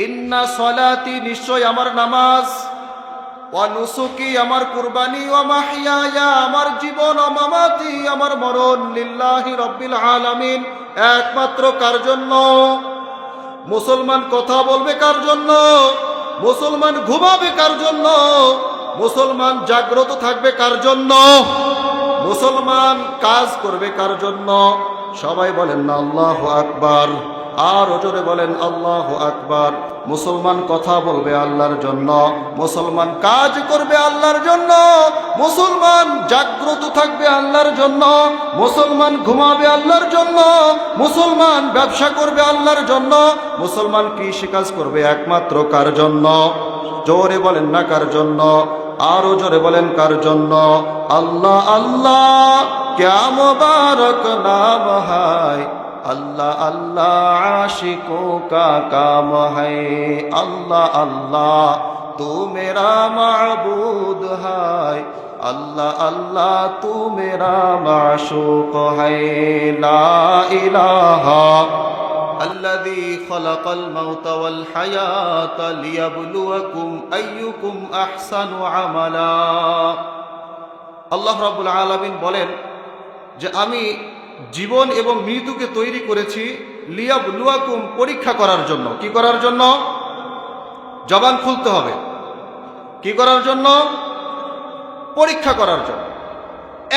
ইন্না সলাতি নিশ্চয় আমার নামাজ, ওয়া নুসুকি আমার কুরবানি, ওয়া মাহইয়ায়া আমার জীবন, ওয়া মামাতি আমার মরণ, লিল্লাহি রাব্বিল আলামিন একমাত্র কার জন্য? মুসলমান কথা বলবে কার জন্য? মুসলমান ঘুমাবে কার জন্য? মুসলমান জাগ্রত থাকবে কার জন্য? মুসলমান কাজ করবে কার জন্য? সবাই বলেন না আল্লাহু আকবার, আর জোরে বলেন আল্লাহু আকবার। মুসলমান কথা বলবে আল্লাহর জন্য, মুসলমান কাজ করবে আল্লাহর জন্য, মুসলমান জাগ্রত থাকবে আল্লাহর জন্য, মুসলমান ঘুমাবে আল্লাহর জন্য, মুসলমান ব্যবসা করবে আল্লাহর জন্য, মুসলমান কৃষিকাজ করবে একমাত্র কার জন্য? জোরে বলেন না কার জন্য, আরো জোরে বলেন কার জন্য? আল্লাহ আল্লাহ ক্যা মুবারক নাম হায়, अल्लाह अल्लाह आशिकों का काम है, अल्लाह अल्लाह तू मेरा माबूद है, अल्लाह अल्लाह तू मेरा माशूक है, ला इलाहा الذي خلق الموت والحياة ليبلوكم أيكم أحسن عملا। আল্লাহ রাব্বুল আলামিন বলেন যে আমি জীবন এবং মৃত্যুকে তৈরি করেছি লিয়াবলুয়াকুম পরীক্ষা করার জন্য। কি করার জন্য? জবান খুলতে হবে। কি করার জন্য? পরীক্ষা করার জন্য।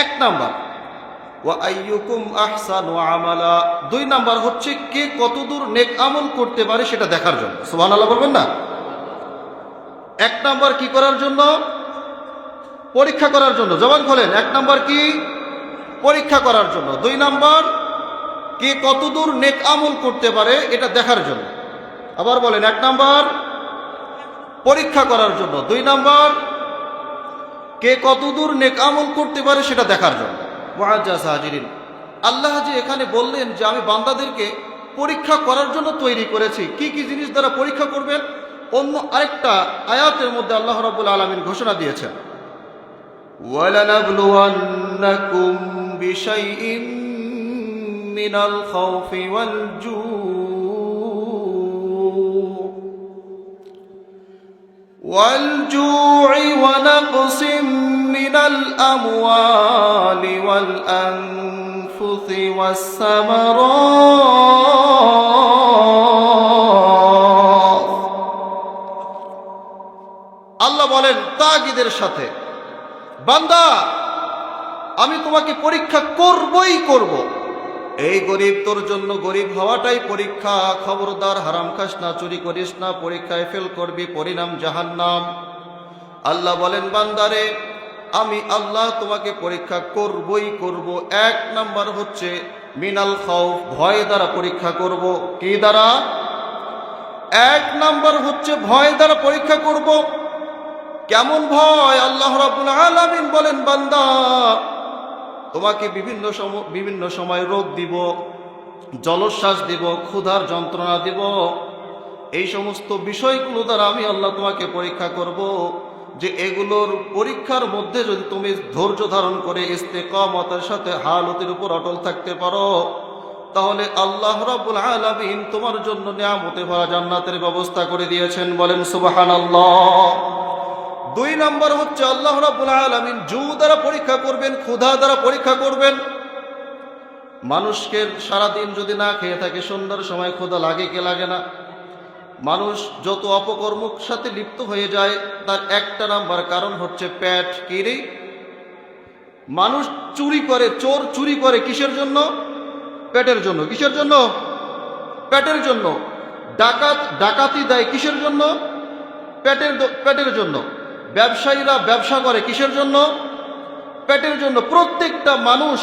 এক নাম্বার ওয়া আইয়ুকুম আহসানু আমালা, দুই নাম্বার হচ্ছে কে কতদূর নেক আমল করতে পারে সেটা দেখার জন্য। সুবহানাল্লাহ বলবেন না? এক নাম্বার কি করার জন্য? পরীক্ষা করার জন্য। জবান খোলেন। এক নাম্বার কি? পরীক্ষা করার জন্য। দুই নাম্বার কে কতদূর নেক আমল করতে পারে এটা দেখার জন্য। আবার বলেন, এক নাম্বার পরীক্ষা করার জন্য, দুই নাম্বার কে কতদূর নেক আমল করতে পারে সেটা দেখার জন্য। মুআজ্জাজ হাজিরিন, আল্লাহ যে এখানে বললেন যে আমি বান্দাদেরকে পরীক্ষা করার জন্য তৈরি করেছি, কি কি জিনিস দ্বারা পরীক্ষা করবেন অন্য আরেকটা আয়াতের মধ্যে আল্লাহ রাব্বুল আলামিন ঘোষণা দিয়েছেন, ওয়ালানাবলুওয়ান্নাকুম বিশাইইন মিনাল খাউফি ওয়াল জু'i ওয়া নাকসিম মিনাল আমওয়ালি ওয়াল আনফুসি ওয়াস সামারাত। আল্লাহ বলেন তাগিদের সাথে, বান্দা আমি তোমাকে পরীক্ষা করবই করব। এই গরিব, তোর জন্য গরিব হওয়াটাই পরীক্ষা। খবরদার হারাম খাস না, চুরি করিস না, পরীক্ষায় ফেল করবি, পরিণাম জাহান্নাম। আল্লাহ বলেন বান্দারে আমি আল্লাহ তোমাকে পরীক্ষা করবই করব। এক নাম্বার হচ্ছে মিনাল খাউফ, ভয় দ্বারা পরীক্ষা করব। কি দ্বারা? এক নাম্বার হচ্ছে ভয় দ্বারা পরীক্ষা করব। কেমন ভয়? আল্লাহ রাব্বুল আলামিন বলেন বান্দা তোমাকে বিভিন্ন সময় রোগ দিব, জলোচ্ছ্বাস দিব, ক্ষুধার যন্ত্রণা দিব। এই সমস্ত বিষয়গুলো দ্বারা আমি আল্লাহ তোমাকে পরীক্ষা করব। যে এগুলোর পরীক্ষার মধ্যে যদি তুমি ধৈর্য ধারণ করে ইস্তেকামতের সাথে হালতের উপর অটল থাকতে পারো, তাহলে আল্লাহ রাব্বুল আলামিন তোমার জন্য নিয়ামতে ভরা জান্নাতের ব্যবস্থা করে দিয়েছেন। বলেন সুবহানাল্লাহ। দুই নম্বর হচ্ছে আল্লাহ রাব্বুল আলামিন জু দ্বারা পরীক্ষা করবেন, ক্ষুধা দ্বারা পরীক্ষা করবেন। মানুষকে সারাদিন যদি না খেয়ে থাকে, সন্ধ্যার সময় ক্ষুধা লাগে কে লাগে না? মানুষ যত অপকর্মের সাথে লিপ্ত হয়ে যায় তার একটা নাম্বার কারণ হচ্ছে পেট। কি রে? মানুষ চুরি করে, চোর চুরি করে কিসের জন্য? পেটের জন্য। কিসের জন্য? পেটের জন্য। ডাকাতি দেয় কিসের জন্য? পেটের জন্য। ব্যবসায়ীরা ব্যবসা করে কিসের জন্য? পেটের জন্য। প্রত্যেকটা মানুষ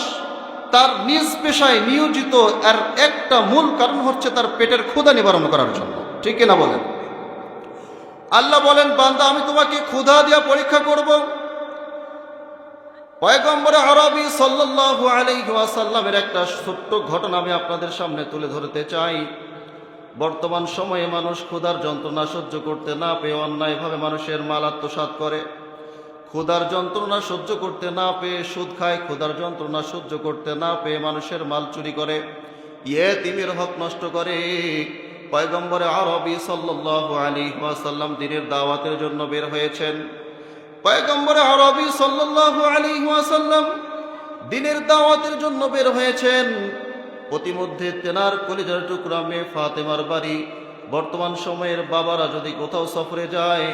তার নিজ পেশায় নিয়োজিত, আর একটা মূল কারণ হচ্ছে তার পেটের ক্ষুধা নিবারণ করার জন্য। ঠিক কিনা বলেন? আল্লাহ বলেন বান্দা আমি তোমাকে ক্ষুধা দিয়া পরীক্ষা করব। পয়গম্বর আরবি সাল্লাল্লাহু আলাইহি ওয়াসাল্লামের একটা ছোট্ট ঘটনা আমি আপনাদের সামনে তুলে ধরতে চাই। বর্তমান সময়ে মানুষ ক্ষুধার যন্ত্রণা সহ্য করতে না পেয়ে অন্যায়ভাবে মানুষের মাল আত্মসাৎ করে। ক্ষুধার যন্ত্রণা সহ্য করতে না পেয়ে সুদ খায়। ক্ষুধার যন্ত্রণা সহ্য করতে না পেয়ে মানুষের মাল চুরি করে, ইয়েতিমের হক নষ্ট করে। পয়গম্বর আরবি সাল্লাল্লাহু আলাইহি ওয়াসাল্লাম দ্বীনের দাওয়াতের জন্য বের হয়েছেন। পয়গম্বর আরবি সাল্লাল্লাহু আলাইহি ওয়াসাল্লাম দ্বীনের দাওয়াতের জন্য বের হয়েছেন। প্রতিমধ্যে তেনার কলিজার টুকরা মেয়ে ফাতেমার বাড়ি, বর্তমান সময়ের বাবারা যদি কোথাও সফরে যায়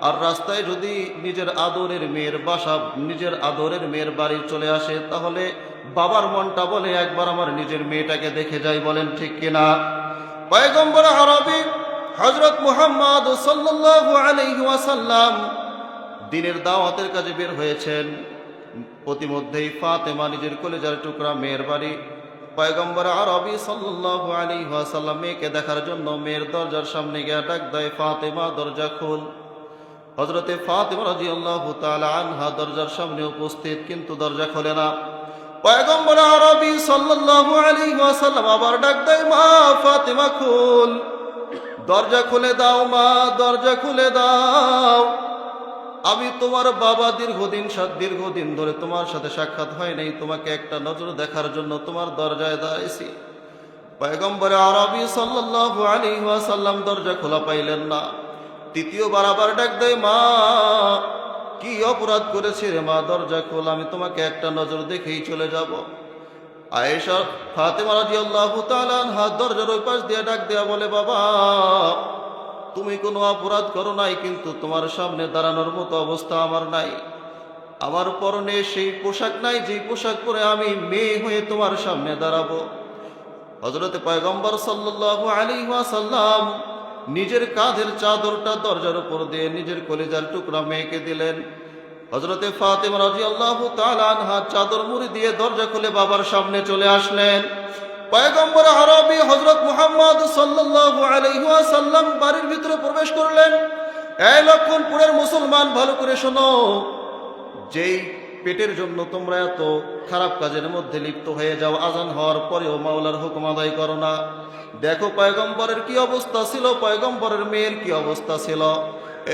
আর রাস্তায় যদি নিজের আদরের মেয়ের বাসা, নিজের আদরের মেয়ের বাড়ি চলে আসে, তাহলে বাবার মনটা বলে একবার আমার নিজের মেয়েটাকে দেখে যাই। বলেন ঠিক কিনা? পয়গম্বর আরবি হযরত মুহাম্মদ সাল্লাল্লাহু আলাইহি ওয়াসাল্লাম দ্বীনের দাওয়াতের কাজে বের হয়েছেন। প্রতিমধ্যেই ফাতেমা নিজের কলিজার টুকরা মেয়ের বাড়ি, পয়গম্বর আরবি সাল্লাল্লাহু আলাইহি ওয়াসাল্লাম মেয়েকে দেখার জন্য মেয়ের দরজার সামনে গিয়ে ডাক দেয়, ফাতেমা দরজা খোল। হযরতে ফাতেমা রাদিয়াল্লাহু তাআলা আনহা দরজার সামনে উপস্থিত, কিন্তু দরজা খোলে না। পয়গম্বর আরবি সাল্লাল্লাহু আলাইহি ওয়াসাল্লাম আবার ডাক দেয়, মা ফাতেমা খোল, দরজা খুলে দাও মা, দরজা খুলে দাও। আমি তোমার বাবা, দীর্ঘদিন ধরে তোমার সাথে সাক্ষাৎ হয় নাই, তোমাকে একটা নজর দেখার জন্য তোমার দরজায় দাঁড়িয়েছি। পয়গম্বর আরবি সাল্লাল্লাহু আলাইহি ওয়াসাল্লাম দরজা খোলা পাইলেন না। তৃতীয়বার আবার ডাক দেয়, মা কি অপরাধ করেছে রে মা, দরজা খোল, আমি তোমাকে একটা নজর দেখেই চলে যাব। আয়েশা ফাতেমা রাদিয়াল্লাহু তাআলা আনহা দরজার ওই পাশ দিয়ে ডাক দেয়া বলে, বাবা তুমি কোনো অপরাধ করো নাই, কিন্তু তোমার সামনে দাঁড়ানোর মতো অবস্থা আমার নাই। আমার পরনে সেই পোশাক নাই যেই পোশাক পরে আমি মেয়ে হয়ে তোমার সামনে দাঁড়াবো। হযরতে পয়গম্বর সাল্লাল্লাহু আলাইহি ওয়াসাল্লাম নিজের কাঁধের চাদরটা দরজার উপর দিয়ে নিজের কলিজার টুকরা মেয়েকে দিলেন। হযরতে ফাতেমা রাদিয়াল্লাহু তাআলা আনহা চাদর মুড়ি দিয়ে দরজা খুলে বাবার সামনে চলে আসলেন। পয়গম্বর আরবি হযরত মুহাম্মদ সাল্লাল্লাহু আলাইহি ওয়াসাল্লাম বাড়ির ভিতরে প্রবেশ করলেন। এই লক্ষণপুরের মুসলমান ভালো করে শোনো, যেই পেটের জন্য তোমরা এত খারাপ কাজের মধ্যে লিপ্ত হয়ে যাও, আজান হওয়ার পরেও মাওলার হুকুম আদায় করো না। দেখো পয়গম্বরের কি অবস্থা ছিল, পয়গম্বরের মেয়ের কি অবস্থা ছিল।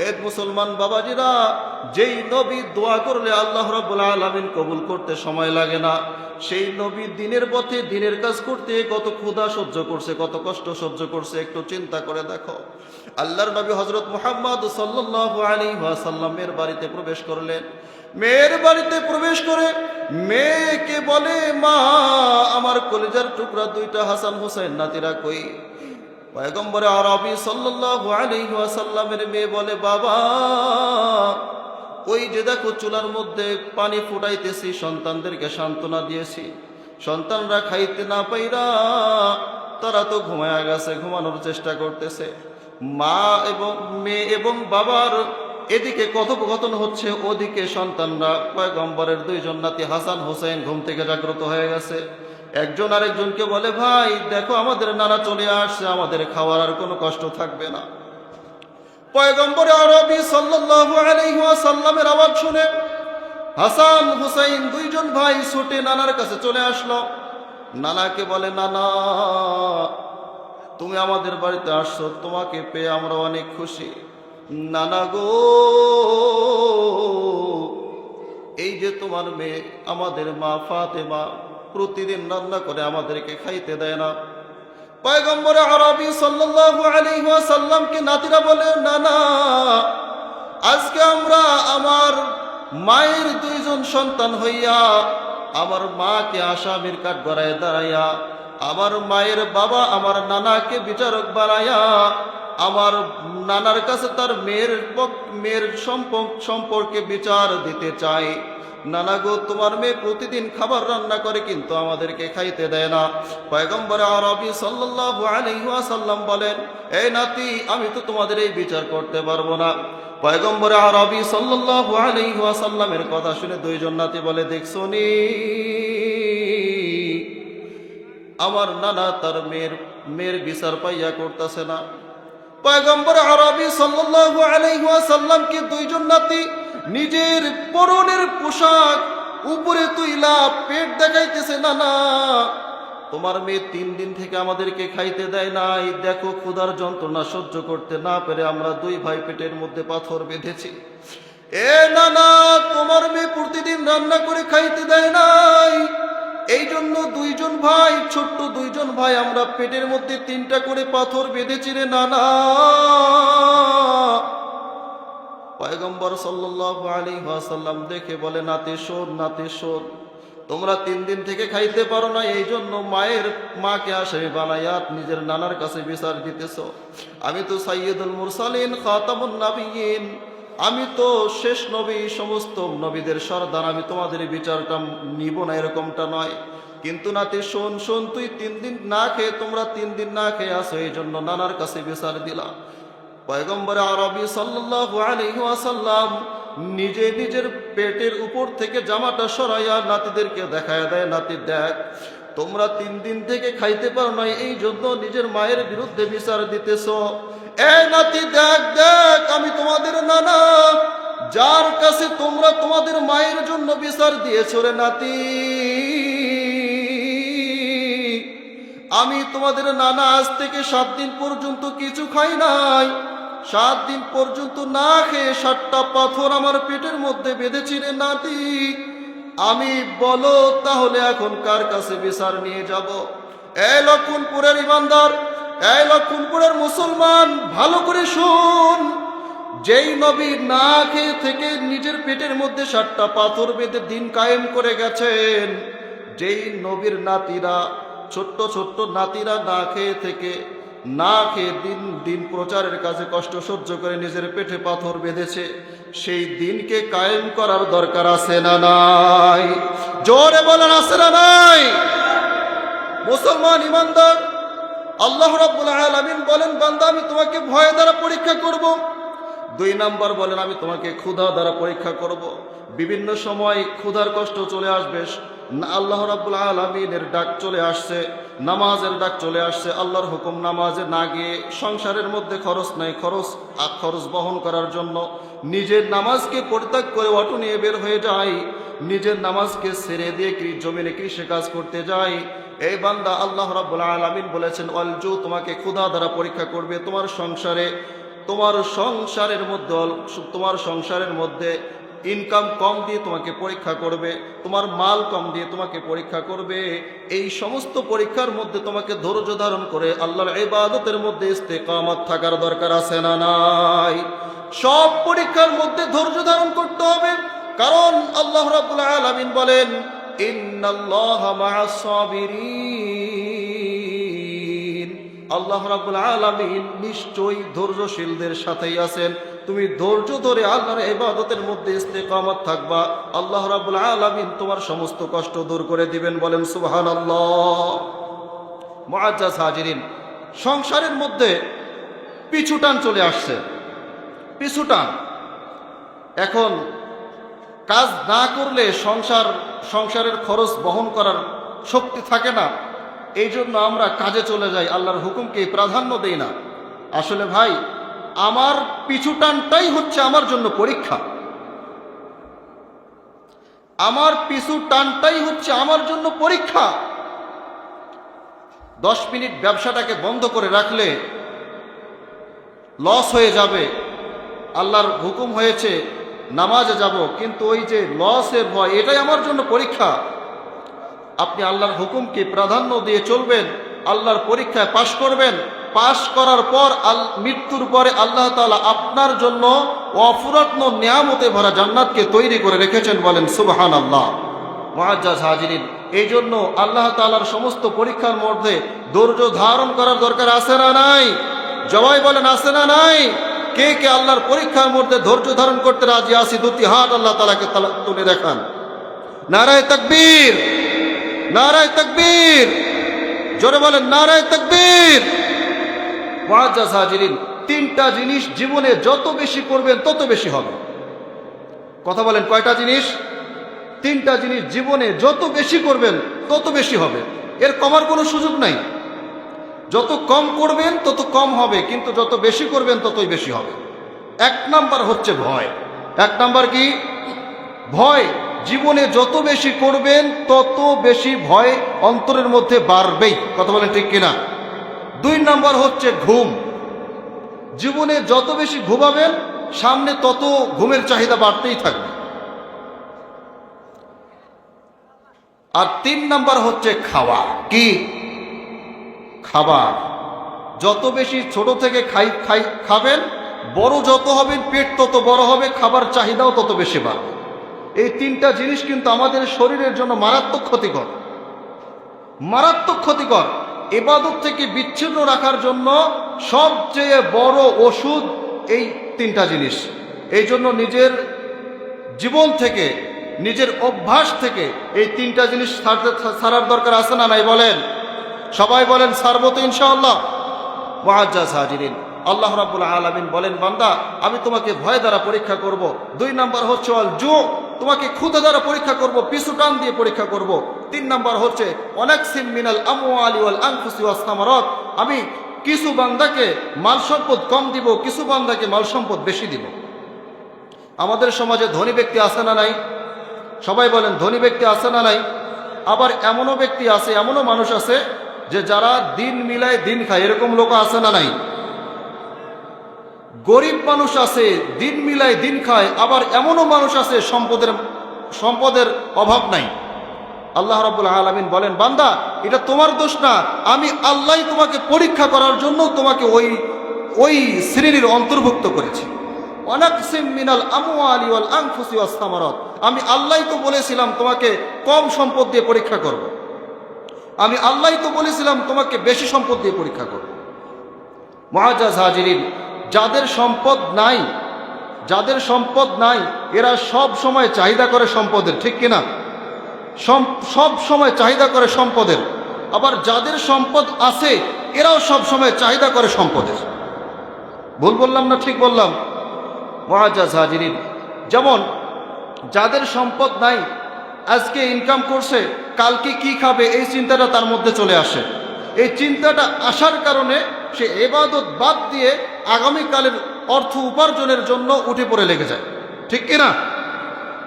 এই মুসলমান বাবাজিরা, যেই নবী দোয়া করলে আল্লাহ রাব্বুল আলামিন কবুল করতে সময় লাগে না, সেই নবী দিনের পথে দিনের কাজ করতে কত ক্ষুধা সহ্য করছে, কত কষ্ট সহ্য করছে, একটু চিন্তা করে দেখো। আল্লাহর নবী হযরত মুহাম্মদ সাল্লাল্লাহু আলাইহি ওয়াসাল্লামের বাড়িতে প্রবেশ করলেন। মেয়ের বাড়িতে প্রবেশ করে মেয়েকে বলে, মা আমার কলিজার টুকরা দুইটা হাসান হোসেন নাতিরা কই? পয়গম্বর আরবি সাল্লাল্লাহু আলাইহি ওয়াসাল্লামের মেয়ে বলে, বাবা ওই যে দেখো চুলার মধ্যে পানি ফুটাইতেছি, সন্তানদেরকে সান্ত্বনা দিয়েছি, সন্তানরা খাইতে না পাইরা তারা তো ঘুমায়া গেছে, ঘুমানোর চেষ্টা করতেছে। মা এবং মেয়ে এবং বাবার এদিকে কথোপকথন হচ্ছে, ওদিকে সন্তানরা পয়গম্বরের দুইজন নাতি হাসান হোসেন ঘুম থেকে জাগ্রত হয়ে গেছে। একজন আরেকজনকে বলে, ভাই দেখো আমাদের নানা চলে আসছে, আমাদের খাওয়ার আর কোনো কষ্ট থাকবে না। পয়গম্বর আরবি সাল্লাল্লাহু আলাইহি ওয়াসাল্লামের আওয়াজ শুনে হাসান হুসাইন দুইজন ভাই ছুটে নানার কাছে চলে আসলো। নানাকে বলে, নানা তুমি আমাদের বাড়িতে আসছো, তোমাকে পেয়ে আমরা অনেক খুশি। নানা গো, এই যে তোমার মেয়ে আমাদের মা ফাতেমা প্রতিদিন রান্না করে আমাদেরকে খাইতে দেয় না। পয়গম্বর আরবি সাল্লাল্লাহু আলাইহি ওয়াসাল্লামকে নাতিরা বলে, নানা আজকে আমরা আমার মায়ের দুইজন সন্তান হইয়া আমার মাকে আসামির কাঠগড়ায় দাঁড়াইয়া, আমার মায়ের বাবা আমার নানাকে বিচারক বানাইয়া আমার নানার কাছে তার মেয়ের সম্পর্কে বিচার দিতে চাই। নানা গো, তোমার মেয়ে প্রতিদিন খাবার রান্না করে কিন্তু আমাদেরকে খাইতে দেয় না। পয়গম্বর আরবি সাল্লাল্লাহু আলাইহি ওয়াসাল্লাম বলেন, এই নাতি আমি তো তোমাদের এই বিচার করতে পারবো না। পয়গম্বর আরবি সাল্লাল্লাহু আলাইহি ওয়াসাল্লামের কথা শুনে দুইজন নাতি বলে, দেখছো নি আমার নানা তার মেয়ের বিচার পাইয়া করতেছে না। পয়গম্বর আরবি সাল্লাল্লাহু আলাইহি ওয়াসাল্লামকে দুইজন নাতি নিজের পরনের পোশাক উপরে তুইলা পেট দেখাইতেছে, নানা তোমার মেয়ে 3 দিন থেকে আমাদেরকে খাইতে দেয় নাই, দেখো ক্ষুধার যন্ত্রণা সহ্য করতে না পেরে আমরা দুই ভাই পেটের মধ্যে পাথর বেঁধেছি। এ নানা তোমার মেয়ে প্রতিদিন রান্না করে খাইতে দেয় নাই, এই জন্য দুইজন ভাই, ছোট্ট দুইজন ভাই, আমরা পেটের মধ্যে 3টা করে পাথর বেঁধেছি রে নানা। পয়গম্বর সাল্লাল্লাহু আলাইহি ওয়াসাল্লাম দেখে বলে, নাতি শোন, নাতি শোন, তোমরা 3 দিন থেকে খাইতে পারো না, এই জন্য মাকে আসামি বানাইয়া নিজের নানার কাছে বিচার দিতেছ। আমি তো সাইয়্যিদুল মুরসালিন, খাতামুন নাবিয়্যিন, আমি তো শেষ নবী, সমস্ত নবীদের সরদার, আমি তোমাদের বিচারটা নিব না, এরকমটা নয়। কিন্তু নাতি শোন, শোন, তুই 3 দিন না খেয়ে, তোমরা 3 দিন না খেয়ে আসো, এই জন্য নানার কাছে বিচার দিলাম। পয়গম্বর আরবি সাল্লাল্লাহু আলাইহি ওয়াসাল্লাম নিজে নিজের পেটের উপর থেকে জামাটা সরাইয়া নাতিদেরকে দেখায় দেয়, নাতি দেখ, তোমরা 3 দিন থেকে খাইতে পারো না, এই জন্য নিজের মায়ের বিরুদ্ধে বিচার দিতেছ। এ নাতি দেখ, দেখ, আমি তোমাদের নানা, যার কাছে তোমরা তোমাদের মায়ের জন্য বিচার দিয়েছো রে নাতি, আমি তোমাদের নানা আজ থেকে 7 দিন পর্যন্ত কিছু খাই নাই। 7 দিন পর্যন্ত না খেয়ে 7টা পাথর আমার পেটের মধ্যে বেঁধেছি রে নাতি। আমি বলো তাহলে এখন কার কাছে বিচার নিয়ে যাব? এই লক্ষণপুরের ইমানদার, এই লক্ষণপুরের মুসলমান, ভালো করে শুন, যেই নবী না খেয়ে থেকে নিজের পেটের মধ্যে 7টা পাথর বেঁধে দিন কায়েম করে গেছেন, যেই নবীর নাতিরা, ছোট্ট ছোট্ট নাতিরা না খেয়ে থেকে, না খেয়ে দিন দিন প্রচারের কাজে কষ্ট সহ্য করে নিজের পেটে পাথর বেঁধেছে, সেই দিনকে কায়েম করার দরকার আছে না নাই? জোরে বলেন, আছে না নাই? মুসলমান ইমানদার, আল্লাহ রাব্বুল আলামিন বলেন, বান্দা আমি তোমাকে ভয় দ্বারা পরীক্ষা করব। 2 নাম্বার বলেন, আমি তোমাকে ক্ষুধা দ্বারা পরীক্ষা করব। বিভিন্ন সময় ক্ষুধার কষ্ট চলে আসবে, আল্লাহ রাব্বুল আলামিনের ডাক চলে আসছে, নামাজের ডাক চলে আসছে, আল্লাহর হুকুম নামাজে না গিয়ে সংসারের মধ্যে খরচ নাই, খরচ বহন করার জন্য নিজের নামাজকে পরিত্যাগ করে অটো নিয়ে বের হয়ে যায়, নিজের নামাজকে ছেড়ে দিয়ে জমিনে কৃষি কাজ করতে যায়। এই বান্দা, আল্লাহ রাব্বুল আলামিন বলেছেন, অলজু, তোমাকে ক্ষুধা দ্বারা পরীক্ষা করবে। তোমার সংসারের মধ্যে ইনকাম কম দিয়ে তোমাকে পরীক্ষা করবে, তোমার মাল কম দিয়ে তোমাকে পরীক্ষা করবে। এই সমস্ত পরীক্ষার মধ্যে তোমাকে ধৈর্য ধারণ করে আল্লাহর ইবাদতের মধ্যে ইস্তেকামত থাকার দরকার আছে না নাই? সব পরীক্ষার মধ্যে ধৈর্য ধারণ করতে হবে, কারণ আল্লাহ রাব্বুল আলামিন বলেন, ইন্নাল্লাহা মা'আস সাবিরিন, আল্লাহ রাব্বুল আলামিন নিশ্চয়ই ধৈর্যশীলদের সাথেই আছেন। তুমি ধৈর্য ধরে আল্লাহর ইবাদতের মধ্যে ইস্তেকামত থাকবা, আল্লাহ রাব্বুল আলামিন তোমার সমস্ত কষ্ট দূর করে দিবেন। বলেন সুবহানাল্লাহ। মুআজ্জাজ হাজিরিন, সংসারের মধ্যে পিছুটান চলে আসছে, পিছুটান। এখন কাজ না করলে সংসারের খরচ বহন করার শক্তি থাকে না, এই জন্য আমরা কাজে চলে যাই, আল্লাহর হুকুমকে প্রাধান্য দেই না। আসলে ভাই, আমার পিছুটানটাই হচ্ছে আমার জন্য পরীক্ষা, আমার পিছু টানটাই হচ্ছে আমার জন্য পরীক্ষা। 10 মিনিট ব্যবসাটাকে বন্ধ করে রাখলে লস হয়ে যাবে, আল্লাহর হুকুম হয়েছে নামাজে যাব, কিন্তু ওই যে লসের ভয়, এটাই আমার জন্য পরীক্ষা। আপনি আল্লাহর হুকুমকে প্রাধান্য দিয়ে চলবেন, আল্লাহর পরীক্ষায় পাশ করবেন, পাশ করার পর মৃত্যুর পরে আল্লাহ তাআলা আপনার জন্য অফুরত্ন নিয়ামতে ভরা জান্নাতকে তৈরি করে রেখেছেন। বলেন সুবহানাল্লাহ। মুআজ্জাজ হাজিরিন, এই জন্য আল্লাহ তাআলার সমস্ত পরীক্ষার মধ্যে ধৈর্য ধারণ করার দরকার আছে না নাই? জবাই বলেন, আছে না নাই? কে কে আল্লাহর পরীক্ষার মধ্যে ধৈর্য ধারণ করতে রাজি আছি? 2টি হাত আল্লাহ তাআলাকে তুলে দেখান। নারায়ে তাকবীর, নারায়ে তাকবীর, জোরে বলেন নারায়ে তাকবীর। মুআজ্জাজ হাজিরিন, 3টা জিনিস জীবনে যত বেশি করবেন তত বেশি হবে। কথা বলেন, কয়টা জিনিস? 3টা জিনিস জীবনে যত বেশি করবেন তত বেশি হবে, এর কমার কোনো সুযোগ নাই। যত কম করবেন তত কম হবে, কিন্তু যত বেশি করবেন ততই বেশি হবে। 1 নাম্বার হচ্ছে ভয়। 1 নাম্বার কি? ভয়। জীবনে যত বেশি করবেন তত বেশি ভয় অন্তরের মধ্যে বাড়বেই। কথা বলেন ঠিক কিনা? 2 নাম্বার হচ্ছে ঘুম। জীবনে যত বেশি ঘুমাবেন সামনে তত ঘুমের চাহিদা বাড়তেই থাকবে। আর 3 নাম্বার হচ্ছে খাওয়া। কি? খাবার। যত বেশি ছোট থেকে খাবেন, বড় যত হবেন পেট তত বড় হবে, খাবার চাহিদাও তত বেশি বাড়বে। এই 3টা জিনিস কিন্তু আমাদের শরীরের জন্য মারাত্মক ক্ষতিকর, মারাত্মক ক্ষতিকর। ইবাদত থেকে বিচ্ছিন্ন রাখার জন্য সবচেয়ে বড় ওষুধ এই 3টা জিনিস। এই জন্য নিজের জীবন থেকে, নিজের অভ্যাস থেকে এই 3টা জিনিস ছাড়ার দরকার আছে না নাই? বলেন, সবাই বলেন ছাড়বো তো ইনশাআল্লাহ। মুআজ্জাজ হাজিরিন, আল্লাহ রাব্বুল আলামিন বলেন, বান্দা আমি তোমাকে ভয় দ্বারা পরীক্ষা করব। 2 নাম্বার হচ্ছে আল জু, তোমাকে ক্ষুধা দ্বারা পরীক্ষা করব, পিছু টান দিয়ে পরীক্ষা করব। 3 নাম্বার হচ্ছে ওয়ানাকসিম মিনাল আমওয়ালি ওয়াল আনফুসি ওয়াস সামারাত, আমি কিছু বান্দাকে মাল সম্পদ কম দিব, কিছু বান্দাকে মাল সম্পদ বেশি দিব। আমাদের সমাজে ধনী ব্যক্তি আছে না নাই? সবাই বলেন, ধনী ব্যক্তি আছে না নাই? আবার এমনও ব্যক্তি আছে, এমনও মানুষ আছে যে যারা দিন মিলায় দিন খায়, এরকম লোক আছে না নাই? গরিব মানুষ আছে, দিন মিলায় দিন খায়, আবার এমনও মানুষ আছে সম্পদের অভাব নাই। আল্লাহ রাব্বুল আলামিন বলেন, বান্দা এটা তোমার দোষ না, আমি আল্লাহ তোমাকে পরীক্ষা করার জন্য তোমাকে ওই শ্রেণীর অন্তর্ভুক্ত করেছি। ওয়ানাকসিম মিনাল আমওয়ালি ওয়াল আনফুসি ওয়াস সামারাত, আমি আল্লাহ তো বলেছিলাম তোমাকে কম সম্পদ দিয়ে পরীক্ষা করব, আমি আল্লাহ তো বলেছিলাম তোমাকে বেশি সম্পদ দিয়ে পরীক্ষা করব। মুআজ্জাজ হাজিরিন, যাদের সম্পদ নাই, যাদের সম্পদ নাই এরা সব সময় চাহিদা করে সম্পদের, ঠিক কিনা? সব সময় চাহিদা করে সম্পদের। আবার যাদের সম্পদ আছে এরাও সব সময় চাহিদা করে সম্পদের। ভুল বললাম না ঠিক বললাম? মুআজ্জাজ হাজিরিন, যেমন যাদের সম্পদ নাই, আজকে ইনকাম করছে, কালকে কি খাবে এই চিন্তাটা তার মধ্যে চলে আসে। এই চিন্তাটা আসার কারণে সে ইবাদত বাদ দিয়ে আগামীকালের অর্থ উপার্জনের জন্য উঠে পড়ে লেগে যায়, ঠিক কিনা?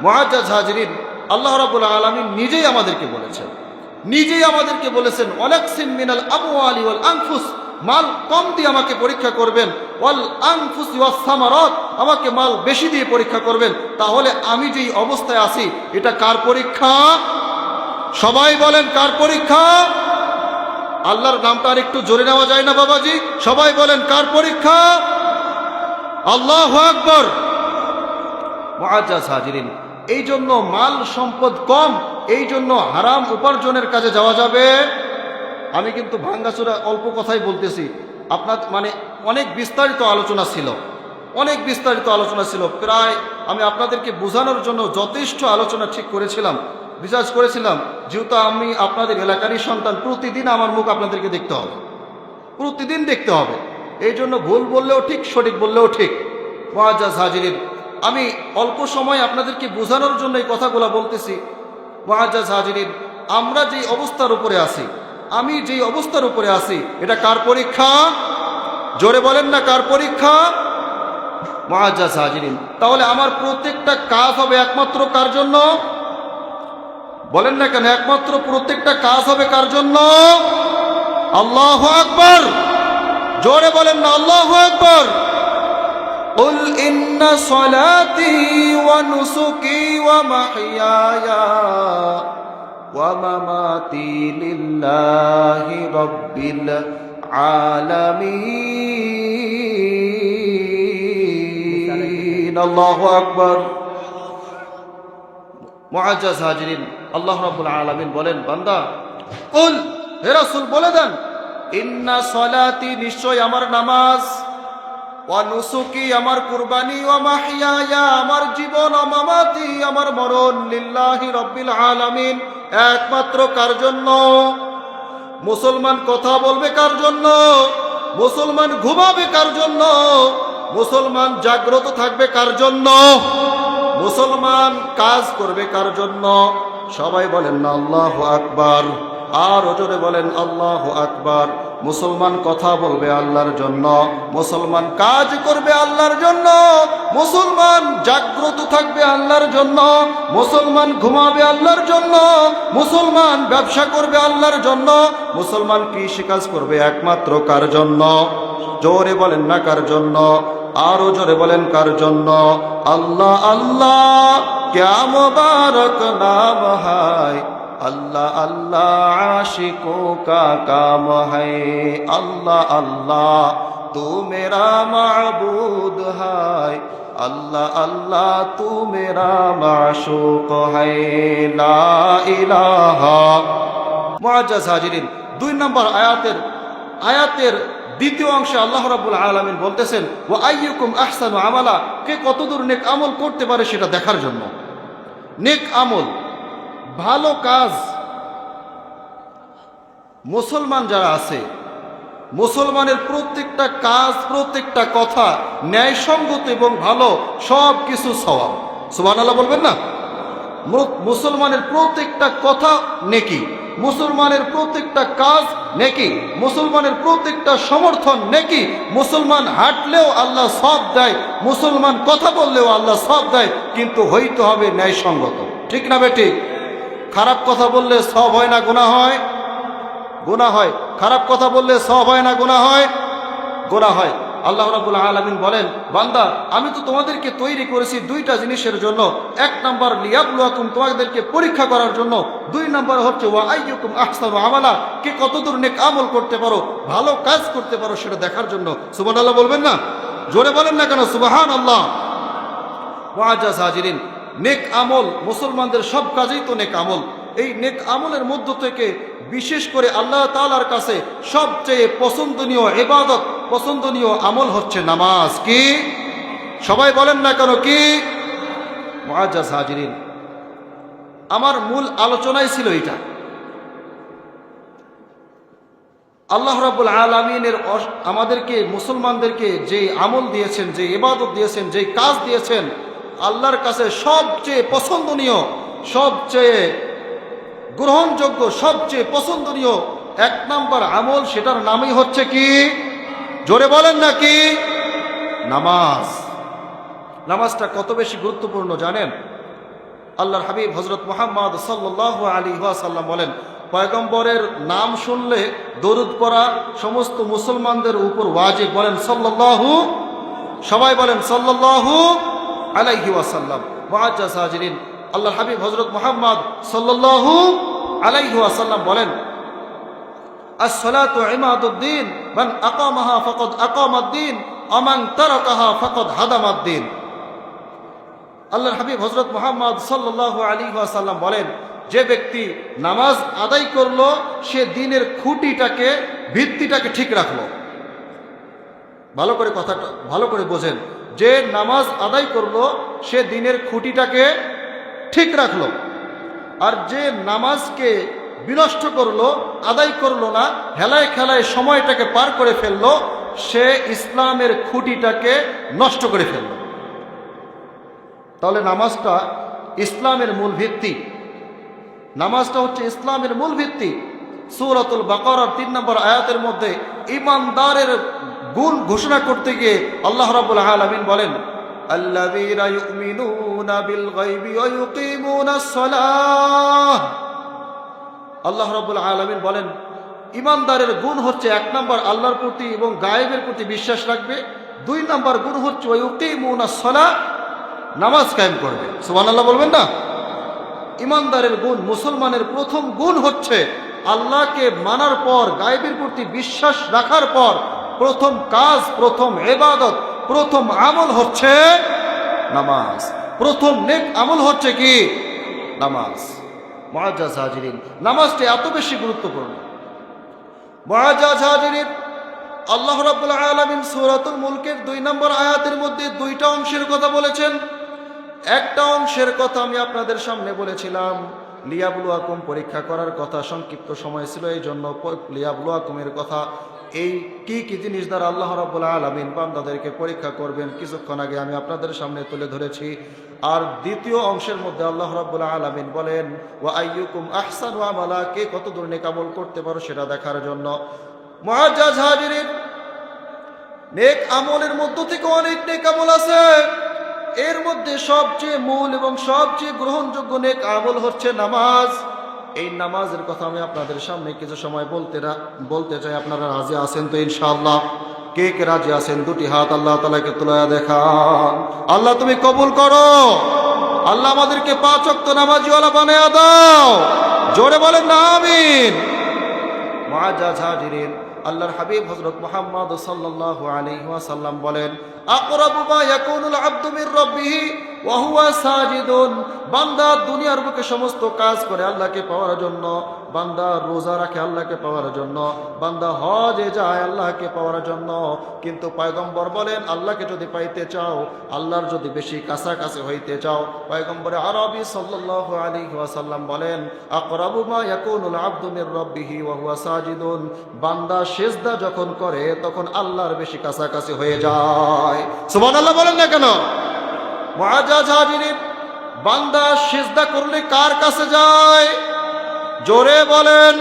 মুআজ্জাজ হাজিরিন, আল্লাহ রাব্বুল আলামিন নিজেই আমাদেরকে বলেছেন ওয়ালাকসিম মিনাল আমওয়ালি ওয়াল আনফুস, মাল কম দিয়ে আমাকে পরীক্ষা করবেন, ওয়াল আনফুসি ওয়াস সামারাত, আমাকে মাল বেশি দিয়ে পরীক্ষা করবেন। তাহলে আমি যেই অবস্থায় আছি এটা কার পরীক্ষা? সবাই বলেন কার পরীক্ষা? আল্লাহর নামটা আর একটু জোরে নেওয়া যায় না বাবাজি? সবাই বলেন কার পরীক্ষা? আল্লাহু আকবার। মুআজ্জাজ হাজিরিন, এই জন্য মাল সম্পদ কম, এই জন্য হারাম উপার্জনের কাজে যাওয়া যাবে। আমি কিন্তু ভাঙ্গাচোরা অল্প কথাই বলতেছি, আপনার অনেক বিস্তারিত আলোচনা ছিল, প্রায় আমি আপনাদেরকে বোঝানোর জন্য যথেষ্ট আলোচনা ঠিক করেছিলাম, রিসার্চ করেছিলাম। যেহেতু আমি আপনাদের এলাকারই সন্তান, প্রতিদিন আমার মুখ আপনাদেরকে দেখতে হবে, প্রতিদিন দেখতে হবে। এই জন্য ভুল বললেও ঠিক, সঠিক বললেও ঠিক। মুআজ্জাজ হাজিরিন, আমি অল্প সময় আপনাদেরকে বোঝানোর জন্য এই কথাগুলো বলতেছি। মুআজ্জাজ হাজিরিন, আমরা যেই অবস্থার উপরে আছি, আমি যেই অবস্থার উপরে আছি, এটা কার পরীক্ষা? জোরে বলেন না কার পরীক্ষা? মুআজ্জাজ হাজিরিন, তাহলে আমার প্রত্যেকটা কাজ হবে একমাত্র কার জন্য? বলেন না কেন? একমাত্র প্রত্যেকটা কাজ হবে কার জন্য? আল্লাহু আকবার। জোরে বলেন না আল্লাহু আকবার। قل إن صلاتي ونسكي ومحياي ومماتي لله رب العالمين الله أكبر মুআজ্জাজ হাজিরিন, আল্লাহ রাব্বুল আলামিন বলেন, বান্দা কুল, হে রাসূল বলে দেন, ইন্না সলাতি, নিশ্চয় আমার নামাজ, ওয়া নুসুকি, আমার কুরবানি, ওয়া মাহইয়ায়া, আমার জীবন, ওয়া মামাতি, আমার মরণ, লিল্লাহি রাব্বিল আলামিন, একমাত্র কার জন্য? মুসলমান কথা বলবে কার জন্য? মুসলমান ঘুমাবে কার জন্য? মুসলমান জাগ্রত থাকবে কার জন্য? মুসলমান কাজ করবে কার জন্য? সবাই বলেন না আল্লাহু আকবার। আর জোরে বলেন আল্লাহু আকবার। মুসলমান কথা বলবে আল্লাহর জন্য, মুসলমান কাজ করবে আল্লাহর জন্য, মুসলমান জাগ্রত থাকবে আল্লাহর জন্য, মুসলমান ঘুমাবে আল্লাহর জন্য, মুসলমান ব্যবসা করবে আল্লাহর জন্য, মুসলমান কৃষিকাজ করবে একমাত্র কার জন্য? জোরে বলেন না কার জন্য? আরো জোরে বলেন কার জন্য? আল্লাহ আল্লাহ, ক্যা মুবারক নাম হায়, अल्लाह अल्लाह आशिकों का काम है, अल्लाह अल्लाह तू मेरा माबूद है, अल्लाह अल्लाह तू मेरा माशूक है, ला इलाहा। मुआज्जाज हाजिरिन, 2 নম্বর আয়াতের দ্বিতীয় অংশে আল্লাহ রাব্বুল আলামিন বলতেছেন, ওয়া আইয়ুকুম আহসানু আমালা, কে কতদূর নেক আমল করতে পারে সেটা দেখার জন্য। নেক আমল, ভালো কাজ। মুসলমান যারা আছে, মুসলমানের প্রত্যেকটা কাজ, প্রত্যেকটা কথা ন্যায়সঙ্গত এবং ভালো, সব কিছু সওয়াব। সুবহানাল্লাহ বলবেন না? মুসলমানের প্রত্যেকটা কথা নেকি, মুসলমানের প্রত্যেকটা কাজ নেকি, মুসলমানের প্রত্যেকটা সমর্থন নেকি। মুসলমান হাঁটলেও আল্লাহ সওয়াব দেয়, মুসলমান কথা বললেও আল্লাহ সওয়াব দেয়, কিন্তু হইতে হবে ন্যায়সঙ্গত। ঠিক না বেটি? খারাপ কথা বললে সওয়াব হয় না গুনাহ হয়? গুনাহ হয়। খারাপ কথা বললে সওয়াব হয় না গুনাহ হয়? গুনাহ হয়। আল্লাহ রাব্বুল আলামিন বলেন, বান্দা আমি তো তোমাদেরকে তৈরি করেছি 2টা জিনিসের জন্য। 1 নাম্বার লিয়াবলুয়াকুম, তোমাদেরকে পরীক্ষা করার জন্য। 2 নাম্বার হচ্ছে ওয়া আইয়ুকুম আহসানু আমালা, কে কতদূর নেক আমল করতে পারো, ভালো কাজ করতে পারো সেটা দেখার জন্য। সুবহানাল্লাহ বলবেন না? জোরে বলেন না কেন? সুবহানাল্লাহ। মুআজ্জাজ হাজিরিন, নেক আমল, মুসলমানদের সব কাজেই তো নেক আমল। এই নেক আমলের মধ্য থেকে বিশেষ করে আল্লাহ তাআলার কাছে সবচেয়ে পছন্দনীয় ইবাদত, পছন্দনীয় আমল হচ্ছে নামাজ। কি? সবাই বলেন না কেন কি? মুআজ্জাজ হাজিরিন, আমার মূল আলোচনাই ছিল এটা। আল্লাহ রাব্বুল আলামিনের আমাদেরকে, মুসলমানদেরকে যে আমল দিয়েছেন, যে ইবাদত দিয়েছেন, যে কাজ দিয়েছেন, আল্লাহর কাছে সবচেয়ে পছন্দনীয়, সবচেয়ে গ্রহণযোগ্য, সবচেয়ে পছন্দনীয় 1 নম্বর আমল, সেটার নামই হচ্ছে কি? জোরে বলেন না কি? নামাজ। নামাজটা কত বেশি গুরুত্বপূর্ণ জানেন? আল্লাহর হাবিব হযরত মুহাম্মদ সাল্লাল্লাহু আলাইহি ওয়াসাল্লাম বলেন, পয়গম্বরের নাম শুনলে দরুদ পড়া সমস্ত মুসলমানদের উপর ওয়াজিব। বলেন সাল্লাল্লাহু, সবাই বলেন সাল্লাল্লাহু আলাইহি ওয়াসাল্লাম। মুআজ্জাজ হাজিরিন, আল্লাহর হাবিব হযরত মুহাম্মদ সাল্লাল্লাহু আলাইহি ওয়াসাল্লাম বলেন, আস-সালাতু ইমাদুদ্দিন, মান আকামাহা ফাকাদ আকামাদ-দ্বীন, ওয়া মান তারাকাহা ফাকাদ হাদামাদ-দ্বীন। আল্লাহর হাবিব হযরত মুহাম্মদ সাল্লাল্লাহু আলাইহি ওয়াসাল্লাম বলেন, যে ব্যক্তি নামাজ আদায় করলো সে দ্বীনের খুঁটিটাকে, ভিত্তিটাকে ঠিক রাখলো। ভালো করে কথাটা ভালো করে বোঝেন, যে নামাজ আদায় করলো সে দ্বীনের খুঁটিটাকে ঠিক রাখলো। আর যে নামাজকে বিনষ্ট করলো, আদায় করলো না, হেলায় খেলায় সময়টাকে পার করে ফেললো, সে ইসলামের খুঁটিটাকে নষ্ট করে ফেললো। তাহলে নামাজটা ইসলামের মূল ভিত্তি। নামাজটা হচ্ছে ইসলামের মূল ভিত্তি। সূরাতুল বাকারার 3 নম্বর আয়াতের মধ্যে ঈমানদারের গুণ ঘোষণা করতে গিয়ে আল্লাহ রাব্বুল আলামিন বলেন, আল্লাযীনা ইউমিনুনা বিল গায়বি ওয়া ইউকিমুনাস সালাহ। আল্লাহ রাব্বুল আলামিন বলেন, ঈমানদারের গুণ হচ্ছে 1 নম্বর আল্লাহর প্রতি এবং গায়েবের প্রতি বিশ্বাস রাখবে। 2 নম্বর গুণ হচ্ছে ওয়া ইউকিমুনাস সালাহ, নামাজ কায়েম করবে। সুবহানাল্লাহ বলবেন না? ঈমানদারের গুণ, মুসলমানের প্রথম গুণ হচ্ছে আল্লাহকে মানার পর, গায়েবের প্রতি বিশ্বাস রাখার পর প্রথম কাজ, প্রথম ইবাদত, প্রথম আমল হচ্ছে নামাজ। প্রথম নেক আমল হচ্ছে কি? নামাজ। মুআজ্জাজ হাজিরিন, নামাজটি এত বেশি গুরুত্বপূর্ণ। মুআজ্জাজ হাজিরিন, আল্লাহ রাব্বুল আলামিন সূরাতুল মুলকের 2 নম্বর আয়াতের মধ্যে 2টা অংশের কথা বলেছেন। একটা অংশের কথা আমি আপনাদের সামনে বলেছিলাম, লিয়াবলুয়াকুম, পরীক্ষা করার কথা। সংক্ষিপ্ত সময় ছিল এই জন্য লিয়াবলুয়াকুমের কথা। এই কি কি জিনিস দ্বারা আল্লাহ রাব্বুল আলামিন বান্দাদেরকে পরীক্ষা করবেন কিছুক্ষণ আগে আমি আপনাদের সামনে তুলে ধরেছি। আর দ্বিতীয় অংশের মধ্যে আল্লাহ রাব্বুল আলামিন বলেন, ওয়া আইয়ুকুম আহসানু আমালা, কে কত দূর নেক আমল করতে পারো সেটা দেখার জন্য। মুআজ্জাজ হাজিরিন, নেক আমলের মধ্য থেকে অনেক নেক আমল আছে। এর মধ্যে সবচেয়ে মূল এবং সবচেয়ে গ্রহণযোগ্য নেক আমল হচ্ছে নামাজ। এই নামাজের কথা আমি আপনাদের সামনে কিছু সময় বলতে চাই। আপনারা রাজি আছেন তো ইনশাআল্লাহ? কে কে রাজি আছেন? 2টি হাত আল্লাহ তাআলাকে তুলায়া দেখান। আল্লাহ তুমি কবুল করো। আল্লাহ আমাদেরকে 5 ওয়াক্ত নামাজিওয়ালা বানায়া দাও। জোরে বলেন না আমিন। মুআজ্জাজ হাজিরিন, আল্লাহর হাবিব হযরত মুহাম্মদ সাল্লাল্লাহু আলাইহি ওয়াসাল্লাম বলেন, আকরাবু মা ইয়াকুনুল আবদু মির রাব্বিহি ওয়া হুয়া সাজিদুন। বান্দা দুনিয়ার বুকে সমস্ত কাজ করে আল্লাহকে পাওয়ার জন্য, বান্দা রোজা রাখে আল্লাহকে পাওয়ার জন্য, বান্দা হজে যায় আল্লাহকে পাওয়ার জন্য, কিন্তু পয়গম্বর বলেন আল্লাহকে যদি পাইতে চাও, আল্লাহর যদি বেশি কাছাকাছি হইতে চাও, পয়গম্বর আরবি সাল্লাল্লাহু আলাইহি ওয়াসাল্লাম বলেন, আকরাবু মা ইয়াকুনুল আবদু মির রাব্বিহি ওয়া হুয়া সাজিদুন। বান্দা সিজদা যখন করে তখন আল্লাহর বেশি কাছাকাছি হয়ে যায়। সুবহানাল্লাহ বলেন না কেন? মুআজ্জাজ হাজিরিন, বান্দা সিজদা করলে কার কাছে যায়? জোরে বলেন,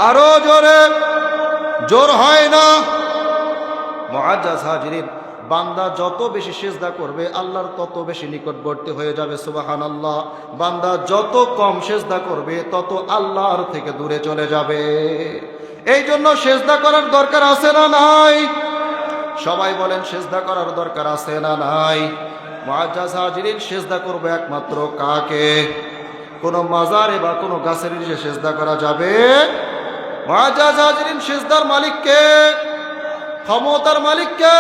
আরো জোরে, জোর হয় না। মুআজ্জাজ হাজিরিন, বান্দা যত বেশি সিজদা করবে আল্লাহর তত বেশি নিকটবর্তী হয়ে যাবে। সুবহানাল্লাহ। বান্দা যত কম সিজদা করবে তত আল্লাহর থেকে দূরে চলে যাবে। এই জন্য সিজদা করার দরকার আছে না নাই? সবাই বলেন সিজদা করার দরকার আছে না নাই? মুআজ্জাজ হাজিরিন, সিজদা করবে একমাত্র কাকে? কোন মাজারে বা কোন গাছের নিচে সিজদা করা যাবে? মুআজ্জাজ হাজিরিন, সিজদার মালিক কে? ক্ষমতার মালিক কে?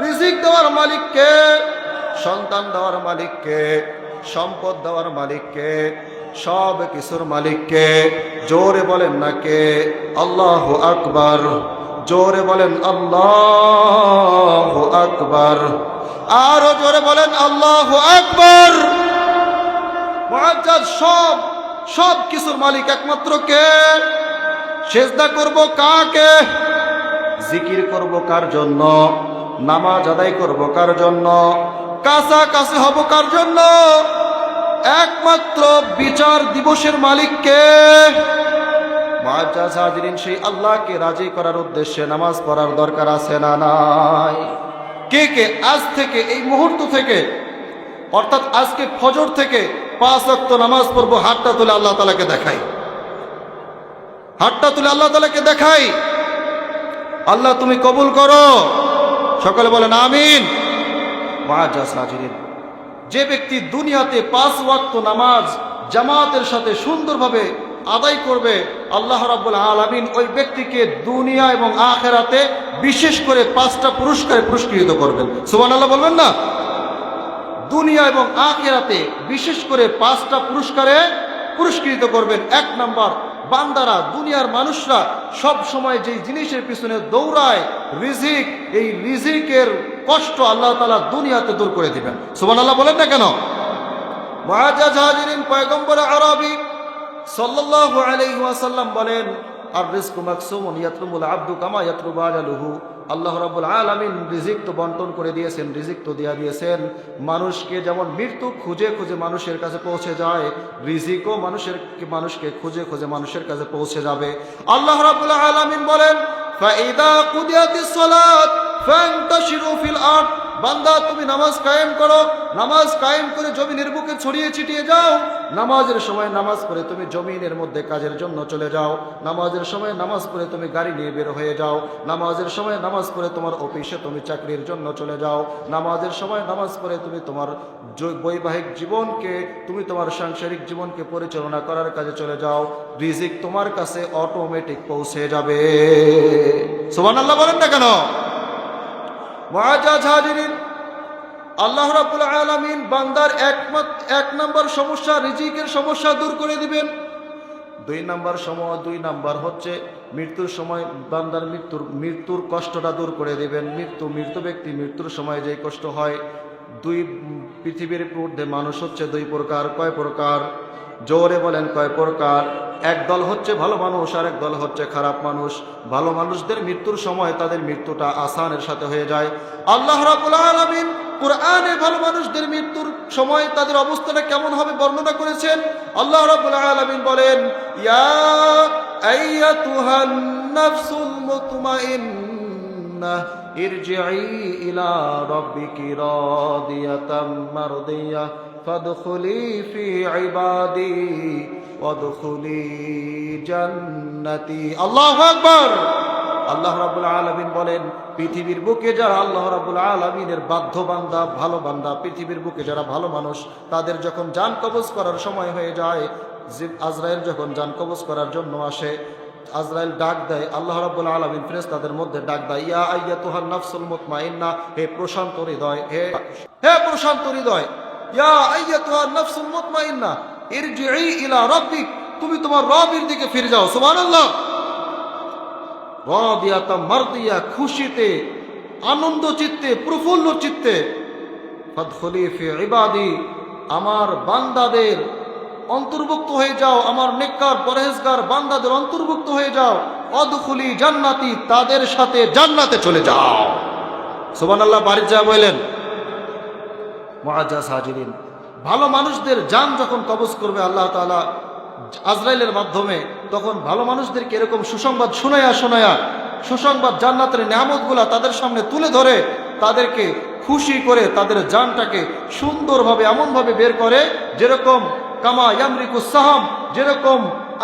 রিজিক দেওয়ার মালিক কে? সন্তান দেওয়ার মালিক কে? সম্পদ দেওয়ার মালিক কে? সব কিছুর মালিক কে? জোরে বলেন না কে? আল্লাহু আকবার। জোরে বলেন আল্লাহু আকবার। আরো জোরে বলেন আল্লাহু আকবার। মুআজ্জাজ, সব কিছুর মালিক একমাত্র কে? সিজদা করব কাকে? জিকির করব কার জন্য? নামাজ আদায় করব কার জন্য? কাছাকাছি হব কার জন্য? একমাত্র বিচার দিবসের মালিক কে? মুআজ্জাজ হাজিরিন, সেই আল্লাহকে রাজি করার উদ্দেশ্যে নামাজ পড়ার দরকার আছে না নাই? কে কে আজ থেকে, এই মুহূর্ত থেকে, অর্থাৎ আজকে ফজর থেকে 5 ওয়াক্ত নামাজ পড়বো? হাতটা তুলে আল্লাহ তাআলাকে দেখাই, হাতটা তুলে আল্লাহ তাআলাকে দেখাই। আল্লাহ তুমি কবুল করো। সকলে বলেন আমিন। মুআজ্জাজ হাজিরিন, যে ব্যক্তি দুনিয়াতে 5 ওয়াক্ত নামাজ জামাতের সাথে সুন্দরভাবে আদায় করবে, আল্লাহ রাব্বুল আলামিন ওই ব্যক্তিকে দুনিয়া এবং আখিরাতে বিশেষ করে 5টা পুরস্কারে পুরস্কৃত করবেন। সুবহানাল্লাহ বলবেন না? দুনিয়া এবং আখিরাতে বিশেষ করে 5টা পুরস্কারে পুরস্কৃত করবেন। 1 নাম্বার, বান্দারা, দুনিয়ার মানুষরা সব সময় যেই জিনিসের পিছনে দৌড়ায়, রিজিক, এই রিজিকের কষ্ট আল্লাহ তাআলা দুনিয়াতে দূর করে দিবেন। সুবহানাল্লাহ বলেন না কেন? মুআজ্জাজ হাজিরিন, পয়গম্বর আরবি সাল্লাল্লাহু আলাইহি ওয়াসাল্লাম বলেন, আর রিজকু মাকসুমুন ইয়াতলুবুল আবদু কামা ইয়াতলুবু আজালুহু। আল্লাহ রাব্বুল আলামিন রিজিক তো বন্টন করে দিয়েছেন, রিজিক তো দিয়া দিয়েছেন। মানুষকে যেমন মৃত্যু খুঁজে খুঁজে মানুষের কাছে পৌঁছে যায়, রিজিকও মানুষকে খুঁজে খুঁজে মানুষের কাছে পৌঁছে যাবে। আল্লাহ রাব্বুল আলামিন বলেন, ফাইদা কুদিয়াতিস সালাত ফান্তাশিরু ফিল আরদ। বান্দা, তুমি নামাজ কায়েম করো, নামাজ কায়েম করে জমিনের বুকে ছড়িয়ে ছিটিয়ে যাও। নামাজের সময় নামাজ পড়ে তুমি জমিনের মধ্যে কাজের জন্য চলে যাও। নামাজের সময় নামাজ পড়ে তুমি গাড়ি নিয়ে বের হয়ে যাও। নামাজের সময় নামাজ পড়ে তোমার অফিসে তুমি চাকরির জন্য চলে যাও। নামাজের সময় নামাজ পড়ে তুমি তোমার বৈবাহিক জীবনকে, তুমি তোমার সাংসারিক জীবনকে পরিচালনা করার কাজে চলে যাও। রিজিক তোমার কাছে অটোমেটিক পৌঁছে যাবে। সুবহানাল্লাহ বলেন না কেন? মুআজ্জাজ হাজিরিন, আল্লাহ রাব্বুল আলামিন বান্দার 1 নাম্বার সমস্যা, রিজিকের সমস্যা দূর করে দিবেন। 2 নাম্বার হচ্ছে মৃত্যুর সময় বান্দার মৃত্যুর কষ্টটা দূর করে দিবেন। মৃত্যু ব্যক্তি মৃত্যুর সময় যে কষ্ট হয়, পৃথিবীর মধ্যে মানুষ হচ্ছে 2 প্রকার। কয় প্রকার? জোরে বলেন কয় প্রকার? এক দল হচ্ছে ভালো মানুষ, আর এক দল হচ্ছে খারাপ মানুষ। ভালো মানুষদের মৃত্যুর সময় তাদের মৃত্যুটা আসানের সাথে হয়ে যায়। আল্লাহ রাব্বুল আলামিন কুরআনে ভালো মানুষদের মৃত্যুর সময় তাদের অবস্থাটা কেমন হবে বর্ণনা করেছেন। আল্লাহ রাব্বুল আলামিন বলেন, ইয়া আইয়াতুহান নাফসুল মুতমাইন্নাহ ইরজিই ইলা রাব্বিকি রাদিয়াতাম মারদিয়াহ ফাদখুলি ফি ইবাদি ওয়াদখুলি জান্নাতি। আল্লাহু আকবার। আল্লাহ রাব্বুল আলামিন বলেন, পৃথিবীর বুকে যারা আল্লাহ রাব্বুল আলামিনের বাধ্য বান্দা, ভালো বান্দা, পৃথিবীর বুকে যারা ভালো মানুষ, তাদের যখন জান কবজ করার সময় হয়ে যায়, আজরাইল যখন জান কবজ করার জন্য আসে, আজরাইল ডাক দেয়, আল্লাহ রাব্বুল আলামিন ফেরেশতাদের মধ্যে ডাক দেয়, ইয়া আইয়াতুহান নাফসুল মুতমাইন্না, হে প্রশান্ত হৃদয়, হে প্রশান্ত হৃদয়, ইয়া আইয়াতুহান নাফসুল মুতমাইন্না ইরজিই ইলা রাব্বিক, তুমি তোমার রবের দিকে ফিরে যাও। সুবহানাল্লাহ। রাদিয়াতাম মারদিয়া, খুশিতে, আনন্দ চিত্তে, প্রফুল্ল চিত্তে, ফাদখুলি ফি ইবাদি, আমার বান্দাদের অন্তর্ভুক্ত হয়ে যাও, আমার নেককার পরহেজগার বান্দাদের অন্তর্ভুক্ত হয়ে যাও। অদখুলি জান্নাতি, তাদের সাথে জান্নাতে চলে যাও। সুবহানাল্লাহ। বাড়ি যা বলেন মুআজ্জাজ হাজিরিন, ভালো মানুষদের জান যখন কবজ করবে আল্লাহ তাআলা আজরাইলের মাধ্যমে, তখন ভালো মানুষদেরকে এরকম সুসংবাদ শোনায়া শোনায়া সুসংবাদ জান্নাতের নিয়ামতগুলা তাদের সামনে তুলে ধরে তাদেরকে খুশি করে তাদের জানটাকে সুন্দরভাবে এমনভাবে বের করে, যেরকম কামা ইয়ামরিকুস সাহাম, যেরকম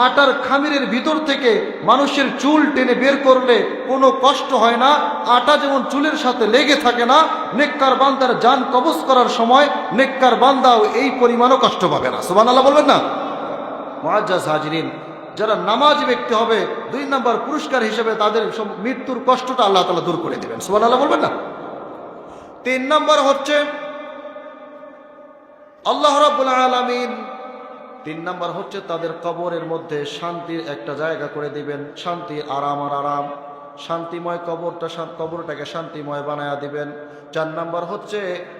আটার খামিরের ভিতর থেকে মানুষের চুল টেনে বের করলে কোনো কষ্ট হয় না, আটা যেমন চুলের সাথে লেগে থাকে না, নেককার বান্দার জান কবজ করার সময় নেককার বান্দাও এই পরিমাণও কষ্ট পাবে না। সুবহানাল্লাহ বলবেন না? মুআজ্জাজ হাজিরিন, যারা নামাজি ব্যক্তি হবে, 2 নম্বর পুরস্কার হিসেবে তাদের মৃত্যুর কষ্টটা আল্লাহ তাআলা দূর করে দিবেন। সুবহানাল্লাহ বলবেন না? 3 নম্বর হচ্ছে আল্লাহ রাব্বুল আলামিন 3 নম্বর হচ্ছে তাদের কবরের মধ্যে শান্তির একটা জায়গা করে দিবেন, শান্তি, আরাম আর আরাম, শান্তিময় কবরটাকে শান্তিময় বানায়া দিবেন। 4 নম্বর হচ্ছে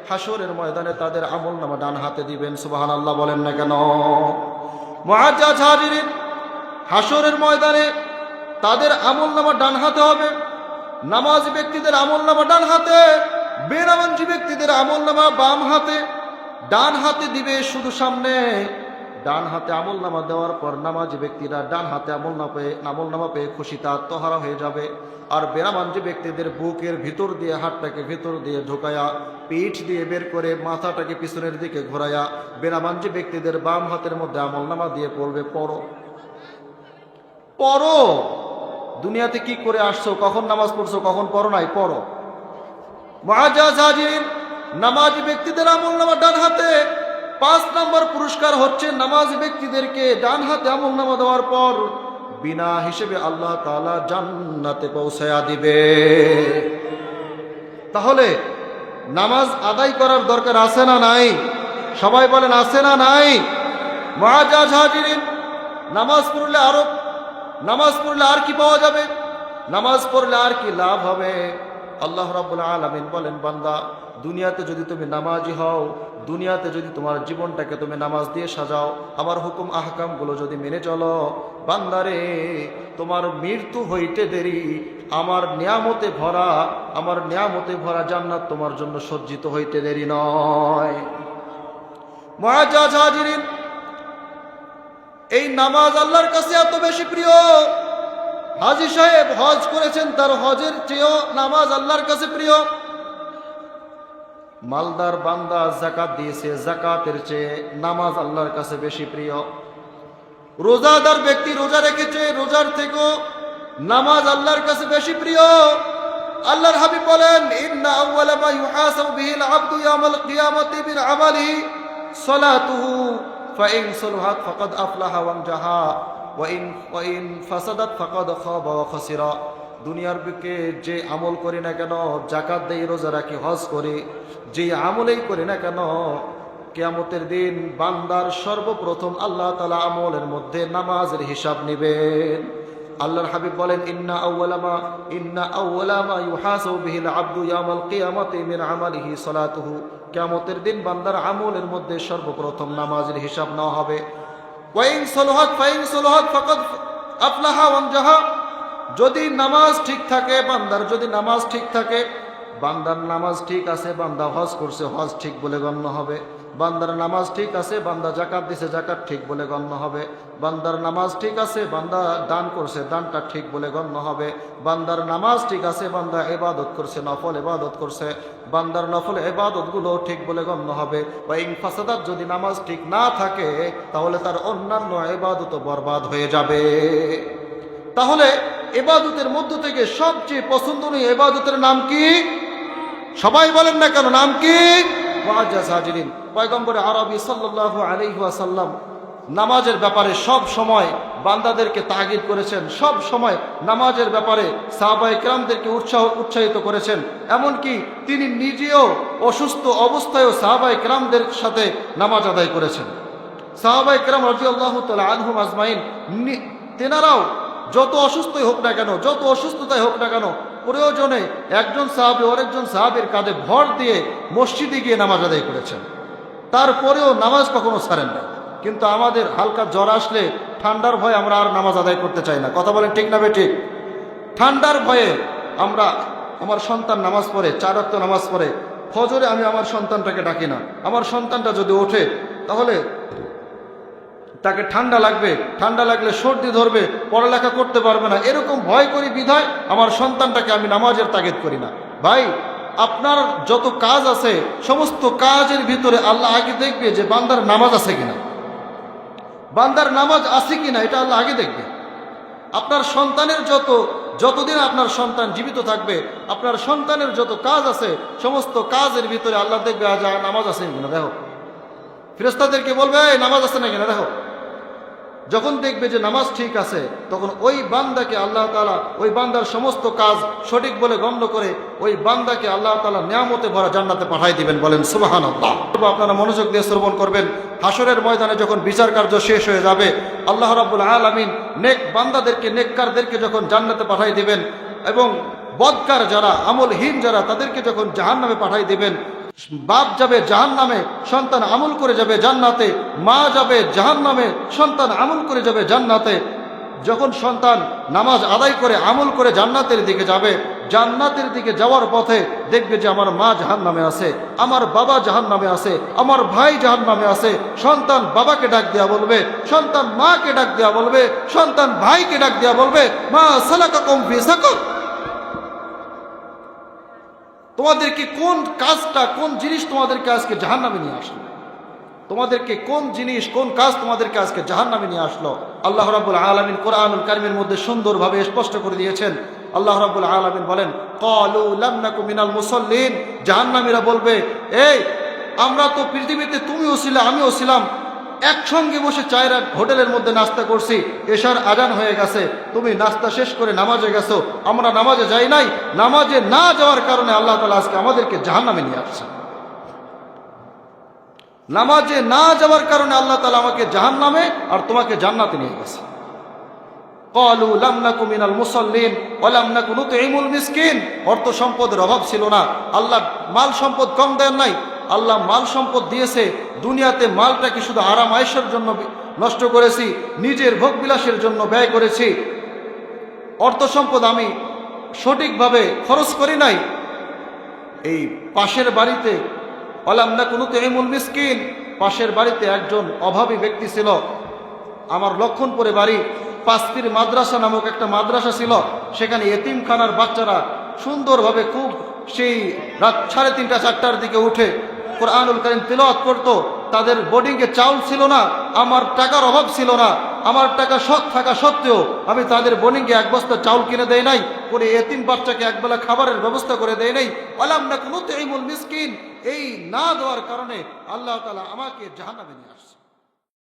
হাসরের ময়দানে তাদের আমলনামা ডান হাতে দিবেন। সুবহানাল্লাহ বলেন না কেন? মুআজ্জাজ হাজিরিন, হাসরের ময়দানে তাদের আমলনামা ডান হাতে হবে। নামাজি ব্যক্তিদের আমলনামা ডান হাতে, বেনামাজি ব্যক্তিদের আমলনামা বাম হাতে। ডান হাতে দিবে শুধু সামনে, ডান হাতে আমলনামা দেওয়ার পর নামাজি ব্যক্তিরা ডান হাতে আমলনামা পেয়ে খুশিতে আত্মহারা হয়ে যাবে। আর বেনামাজি ব্যক্তিদের বুকের ভিতর দিয়ে, হাতটাকে ভিতর দিয়ে ঢোকায়া, পিঠ দিয়ে বের করে মাথাটাকে পিছনের দিকে ঘোরায়া বেনামাজি ব্যক্তিদের বাম হাতের মধ্যে আমলনামা দিয়ে পড়বে, পড়ো পড়ো, দুনিয়াতে কি করে আসছো, কখন নামাজ পড়ছো, কখন পড়ো নাই, পড়ো। মুআজ্জাজ হাজিরিন, নামাজি ব্যক্তিদের আমলনামা ডান হাতে। 5 নম্বর পুরস্কার হচ্ছে নামাজি ব্যক্তিদেরকে ডান হাতে আমলনামা দেওয়ার পর বিনা হিসেবে আল্লাহ তাআলা জান্নাতে পৌঁছায়া দিবে। তাহলে নামাজ আদায় করার দরকার আছে না নাই? সবাই বলেন আছে না নাই? মুআজ্জাজ হাজিরিন, নামাজ পড়লে আর কি পাওয়া যাবে? নামাজ পড়লে আর কি লাভ হবে? আল্লাহ রাব্বুল আলামিন বলেন, বান্দা, দুনিয়াতে যদি তুমি নামাজি হও, দুনিয়াতে যদি তোমার জীবনটাকে তুমি নামাজ দিয়ে সাজাও, আমার হুকুম আহকামগুলো যদি মেনে চলো, বান্দারে, তোমার মৃত্যু হইতে দেরি, আমার নিয়ামতে ভরা জান্নাত তোমার জন্য সজ্জিত হইতে দেরি নয়। মুআজ্জাজ হাজিরিন, এই নামাজ আল্লাহর কাছে এত বেশি প্রিয়, হাজী সাহেব হজ করেছেন, তার হজের চেয়েও নামাজ আল্লাহর কাছে প্রিয়। মালদার বান্দা যাকাত দিয়েছে, যাকাতের চেয়ে নামাজ আল্লাহর কাছে বেশি প্রিয়। রোজাদার ব্যক্তি রোজা রেখেছে, রোজার থেকেও নামাজ আল্লাহর কাছে বেশি প্রিয়। আল্লাহর হাবিব বলেন, ইন্না আউওয়ালা মা ইউহাসাবু বিহিল আবদু ইয়াউমাল কিয়ামাতি মিন আমালিহি সালাতুহু ফাইন সালাহাত ফাকাদ আফলাহা ওয়া আনজাহা ওয়া ইন ফাসাদাত ফাকাদ খাবা ওয়া খাসিরা। দুনিয়ার বুকে যে আমল করি না কেন, যাকাত দেই, রোজা রাখি, হজ করি, যে আমলেই করি না কেন, কিয়ামতের দিন বান্দার সর্বপ্রথম আল্লাহ তাআলা আমলের মধ্যে নামাজের হিসাব নেবেন। আল্লাহর হাবিব বলেন, ইন্না আউওয়ালা মা ইউহাসাবু বিহিল আবদু ইয়াউমাল কিয়ামাতি মিন আমালিহি সালাতুহু। কিয়ামতের দিন বান্দার আমলের মধ্যে সর্বপ্রথম নামাজের হিসাব নেওয়া হবে। ওয়াইন সালাহাত ফাকাদ আফলাহা ওয়া আনজাহা। যদি নামাজ ঠিক থাকে, বান্দার যদি নামাজ ঠিক থাকে, বান্দার নামাজ ঠিক আছে, বান্দা হজ করছে, হজ ঠিক বলে গণ্য হবে। বান্দার নামাজ ঠিক আছে, বান্দা যাকাত দিছে, যাকাত ঠিক বলে গণ্য হবে। বান্দার নামাজ ঠিক আছে, বান্দা দান করছে, দানটা ঠিক বলে গণ্য হবে। বান্দার নামাজ ঠিক আছে, বান্দা ইবাদত করছে, নফল ইবাদত করছে, বান্দার নফল ইবাদতগুলো ঠিক বলে গণ্য হবে। বা ইন ফাসাদাত, যদি নামাজ ঠিক না থাকে, তাহলে তার অন্যান্য ইবাদত বরবাদ হয়ে যাবে। তাহলে ইবাদতের মধ্য থেকে সবচেয়ে পছন্দনীয় ইবাদতের নাম কি? সবাই বলেন না কেন, নাম কি? মুআজ্জাজ হাজিরিন, পয়গম্বর আরবি সাল্লাল্লাহু আলাইহি ওয়াসাল্লাম নামাজের ব্যাপারে সব সময় বান্দাদেরকে তাগিদ করেছেন, সব সময় নামাজের ব্যাপারে সাহাবায়ে কেরামদেরকে উৎসাহিত করেছেন। এমনকি তিনি নিজেও অসুস্থ অবস্থায়ও সাহাবায়ে কেরামদের সাথে নামাজ আদায় করেছেন। সাহাবায়ে কেরাম রাদিয়াল্লাহু তাআলা আনহুম আজমাইন তেনারাও যত অসুস্থই হোক না কেন, যত অসুস্থতাই হোক না কেন, প্রয়োজনে একজন সাহাবী আরেকজন সাহাবীর কাঁধে ভর দিয়ে মসজিদে গিয়ে নামাজ আদায় করেছেন। তারপরেও নামাজ কখনো ছাড়েন না। কিন্তু আমাদের হালকা জ্বর আসলে ঠান্ডার ভয়ে আমরা আর নামাজ আদায় করতে চাই না। কথা বলেন ঠিক না বেঠিক? ঠান্ডার ভয়ে আমার সন্তান নামাজ পড়ে, 4 ওয়াক্ত নামাজ পড়ে, ফজরে আমি আমার সন্তানটাকে ডাকি না। আমার সন্তানটা যদি ওঠে তাহলে তাকে ঠান্ডা লাগবে, ঠান্ডা লাগলে সর্দি ধরবে, পড়ালেখা করতে পারবে না, এরকম ভয় করি বিধায় আমার সন্তানটাকে আমি নামাজের তাগিদ করি না। ভাই, আপনার যত কাজ আছে সমস্ত কাজের ভিতরে আল্লাহ আগে দেখবে যে বান্দার নামাজ আছে কিনা, বান্দার নামাজ আছে কিনা, এটা আল্লাহ আগে দেখবে। আপনার সন্তানের যতদিন আপনার সন্তান জীবিত থাকবে, আপনার সন্তানের যত কাজ আছে সমস্ত কাজের ভিতরে আল্লাহ দেখবে নামাজ আছে কিনা দেখো। ফেরেশতাদেরকে বলবে নামাজ আছে না কিনা দেখো। যখন দেখবে যে নামাজ ঠিক আছে, তখন ওই বান্দাকে আল্লাহ তাআলা ওই বান্দার সমস্ত কাজ সঠিক বলে গণ্য করে ওই বান্দাকে আল্লাহ তাআলা নিয়ামতে ভরা জান্নাতে পাঠাই দিবেন। বলেন সুবহানাল্লাহ। আপনারা মনোযোগ দিয়ে শ্রবণ করবেন। হাসরের ময়দানে যখন বিচার কার্য শেষ হয়ে যাবে, আল্লাহ রাব্বুল আলামিন নেক বান্দাদেরকে, নেককারদেরকে যখন জান্নাতে পাঠাই দিবেন এবং বদকার যারা, আমলহীন যারা, তাদেরকে যখন জাহান্নামে পাঠাই দিবেন, বাপ যাবে জাহান্নামে, সন্তান আমল করে যাবে জান্নাতে, মা যাবে জাহান্নামে, সন্তান আমল করে যাবে জান্নাতে। যখন সন্তান নামাজ আদায় করে আমল করে জান্নাতের দিকে যাবে, জান্নাতের দিকে যাওয়ার পথে দেখবে যে আমার মা জাহান্নামে আছে, আমার বাবা জাহান্নামে আছে, আমার ভাই জাহান্নামে আছে। সন্তান বাবাকে ডাক দেয়া বলবে, সন্তান মাকে ডাক দেয়া বলবে, সন্তান ভাইকে ডাক দেয়া বলবে, মা সালাকাকুম ফি সাকর। তোমাদেরকে কোন কাজটা, কোন জিনিস তোমাদেরকে আজকে জাহান্নামে নিয়ে আসলো? তোমাদেরকে কোন জিনিস, কোন কাজ তোমাদেরকে আজকে জাহান্নামে নিয়ে আসলো? আল্লাহ রাব্বুল আলামিন কোরআনুল কারীমের মধ্যে সুন্দরভাবে স্পষ্ট করে দিয়েছেন। আল্লাহ রাব্বুল আলামিন বলেন, ক্বালু লাম নাকু মিনাল মুসাল্লিন। জাহান্নামীরা বলবে, এই আমরা তো পৃথিবীতে, তুমিও ছিলে আমিও ছিলাম, একসঙ্গে বসে চায়ের হোটেলের মধ্যে নাস্তা করছি, এশার আজান হয়ে গেছে, তুমি নাস্তা শেষ করে নামাজে গেছো, আমরা নামাজে যাই নাই। নামাজে না যাওয়ার কারণে আল্লাহ তাআলা আজকে আমাদেরকে জাহান্নামে নিয়ে আসছে। নামাজে না যাওয়ার কারণে আল্লাহ তাআলা আমাকে জাহান্নামে আর তোমাকে জান্নাতে নিয়ে গেছে। ক্বালু লাম নাকু মিনাল মুসাল্লিন ওয়া লাম নাকু নুতঈমুল মিসকিন। অর্থ সম্পদের অভাব ছিল না, আল্লাহ মাল সম্পদ কম দেন নাই, আল্লাহ মাল সম্পদ দিয়েছে। দুনিয়াতে মালটাকে শুধু আরাম আয়েশের জন্য নষ্ট করেছি, নিজের ভোগ বিলাসের জন্য ব্যয় করেছি। অর্থ সম্পদ আমি সঠিকভাবে খরচ করি নাই। এই পাশের বাড়িতে ওয়ালাম নাকু নুতঈমুল মিসকিন, পাশের বাড়িতে একজন অভাবী ব্যক্তি ছিল। আমার লক্ষণপুরে বাড়ি, পাঁচপীর মাদ্রাসা নামক একটা মাদ্রাসা ছিল, সেখানে এতিমখানার বাচ্চারা সুন্দরভাবে খুব সেই রাত 3:30 4টার দিকে উঠে কোরআনুল কারীম তিলাওয়াত করতো। তাদের বোর্ডিংয়ে চাউল ছিল না, আমার টাকার অভাব ছিল না, আমার টাকা শখ থাকা সত্ত্বেও আমি তাদের বোর্ডিংয়ে 1 বস্তা চাউল কিনে দেই নাই, করে এতিম বাচ্চাকে একবেলা খাবারের ব্যবস্থা করে দেই নাই। ওয়ালাম নাকু নুতঈমুল মিসকিন, এই না দেওয়ার কারণে আল্লাহ তাআলা আমাকে জাহান্নামে নিয়ে আসছে।